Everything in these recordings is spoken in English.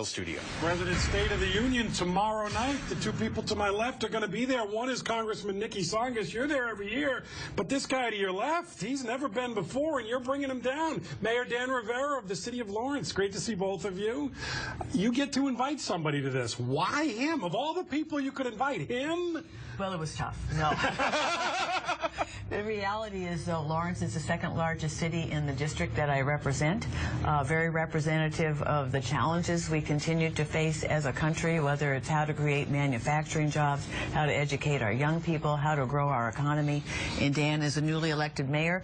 Studio. President's State of the Union tomorrow night. The two people to my left are going to be there. One is Congressman Tsongas. You're there every year, but this guy to your left, he's never been before, and you're bringing him down. Mayor Dan Rivera of the city of Lawrence. Great to see both of you. You get to invite somebody to this. Why him? Of all the people you could invite, him? Well, it was tough. No. The reality is, though, Lawrence is the second largest city in the district that I represent. Very representative of the challenges we continue to face as a country, whether it's how to create manufacturing jobs, how to educate our young people, how to grow our economy. And Dan, as a newly elected mayor,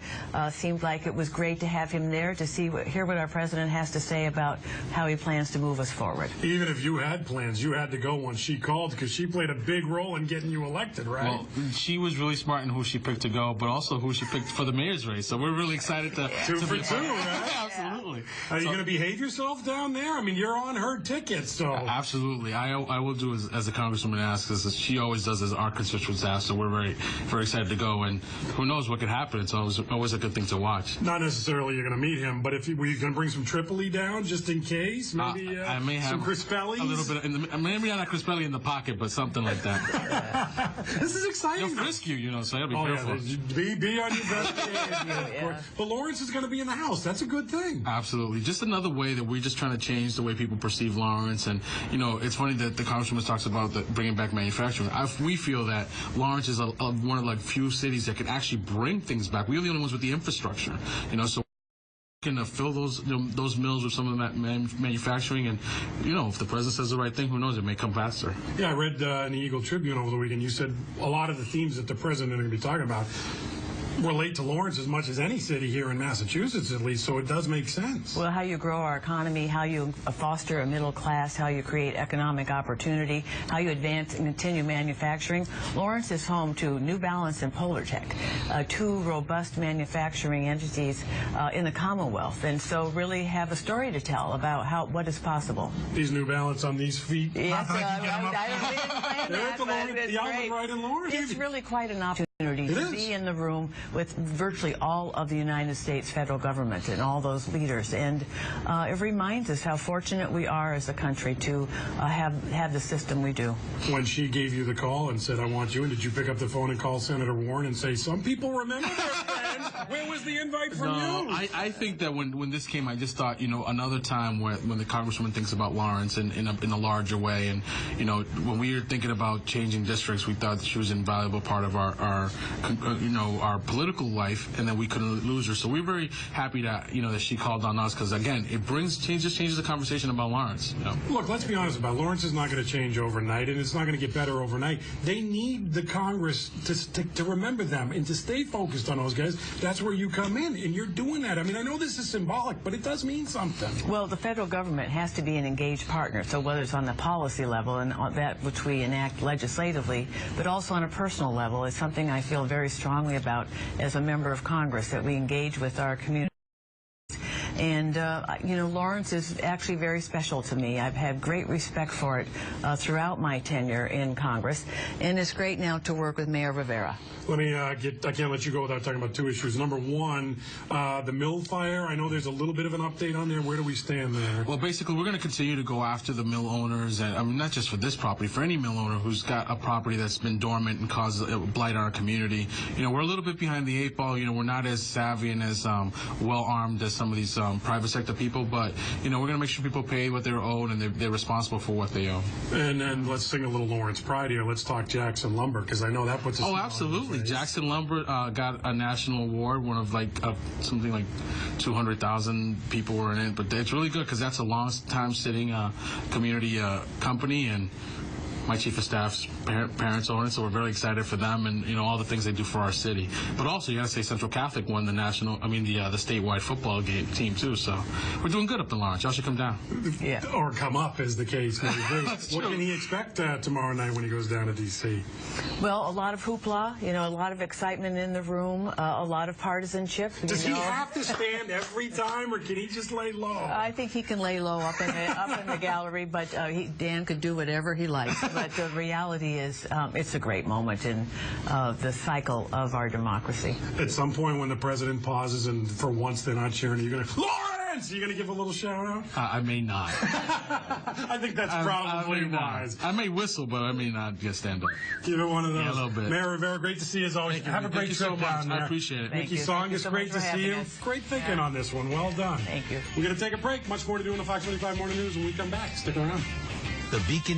seemed like it was great to have him there to hear what our president has to say about how he plans to move us forward. Even if you had plans, you had to go once she called, because she played a big role in getting you elected, right? Well, she was really smart in who she picked to go, but also who she picked for the mayor's race. So we're really excited to two for two, right? Absolutely. Are you going to behave yourself down there? I mean, you're on her ticket, so. Absolutely. I will do as the congresswoman asks, as she always does, as our constituents ask. So we're very, very excited to go. And who knows what could happen? It's always a good thing to watch. Not necessarily you're going to meet him, but were you going to bring some Tripoli down just in case? Maybe I may have some Crispellis? A little bit. Maybe not a Crispelli in the pocket, but something like that. This is exciting. They'll frisk you, so you gotta be careful. Yeah, be on your best behavior. But Lawrence is going to be in the House. That's a good thing. Absolutely. Just another way that we're just trying to change the way people perceive Lawrence. And, it's funny that the congresswoman talks about bringing back manufacturing. We feel that Lawrence is one of the few cities that can actually bring things back. We're the only ones with the infrastructure, so can fill those mills with some of that manufacturing, and if the president says the right thing, who knows, it may come faster. Yeah, I read in the Eagle Tribune over the weekend, you said a lot of the themes that the president is going to be talking about relate to Lawrence as much as any city here in Massachusetts, at least, so it does make sense. Well, how you grow our economy, how you foster a middle class, how you create economic opportunity, how you advance and continue manufacturing. Lawrence is home to New Balance and Polartec, two robust manufacturing entities in the Commonwealth, and so really have a story to tell about what is possible. These New Balance on these feet? Yes, I didn't plan that, but it's great. Right in Lawrence. It's really quite an opportunity to be in the room with virtually all of the United States federal government and all those leaders, and it reminds us how fortunate we are as a country to have the system we do. When she gave you the call and said, I want you, and did you pick up the phone and call Senator Warren and say, some people remember their friend? Where was the invite from you? I think that when this came, I just thought, another time when the congresswoman thinks about Lawrence in a larger way, and when we were thinking about changing districts, we thought she was an invaluable part of our political life, and that we couldn't lose her. So we're very happy that that she called on us, because again, it changes the conversation about Lawrence. Look, let's be honest about it. Lawrence is not going to change overnight, and it's not going to get better overnight. They need the Congress to remember them and to stay focused on those guys. That's where you come in, and you're doing that. I mean, I know this is symbolic, but it does mean something. Well, the federal government has to be an engaged partner, so whether it's on the policy level and that which we enact legislatively, but also on a personal level, is something I feel very strongly about as a member of Congress, that we engage with our community. And, Lawrence is actually very special to me. I've had great respect for it throughout my tenure in Congress, and it's great now to work with Mayor Rivera. Let me I can't let you go without talking about two issues. Number one, the mill fire. I know there's a little bit of an update on there. Where do we stand there? Well, basically, we're going to continue to go after the mill owners, and I mean, not just for this property, for any mill owner who's got a property that's been dormant and caused a blight on our community. We're a little bit behind the eight ball. We're not as savvy and as well-armed as some of these private sector people, but we're going to make sure people pay what they're owed, and they're responsible for what they owe. And then let's sing a little Lawrence pride here. Let's talk Jackson Lumber, because I know that puts us. Oh, absolutely. Jackson Lumber got a national award. One of something like 200,000 people were in it, but it's really good because that's a long time sitting community company, and my chief of staff's parents own it, so we're very excited for them and all the things they do for our city. But also, you got to say Central Catholic won the the statewide football team too. So we're doing good up in Lawrence. Y'all should come down. Yeah, or come up, as the case may be. What can he expect tomorrow night when he goes down to D.C.? Well, a lot of hoopla, a lot of excitement in the room, a lot of partisanship. Does he have to stand every time, or can he just lay low? I think he can lay low up in the gallery, but Dan could do whatever he likes. But the reality is, it's a great moment in the cycle of our democracy. At some point when the president pauses and for once they're not cheering, you're going to, Lawrence! Lawrence, are you going to give a little shout out? I may not. I think that's probably wise. I may whistle, but I may not just stand up. Give it one of those. Yeah, a little bit. Mayor Rivera, great to see you as always. Have a great trip down there. I appreciate it. Nikki Tsongas, great to see you. Great thinking on this one. Well done. Thank you. We're going to take a break. Much more to do in the Fox 25 Morning News when we come back. Stick around. The Beacon.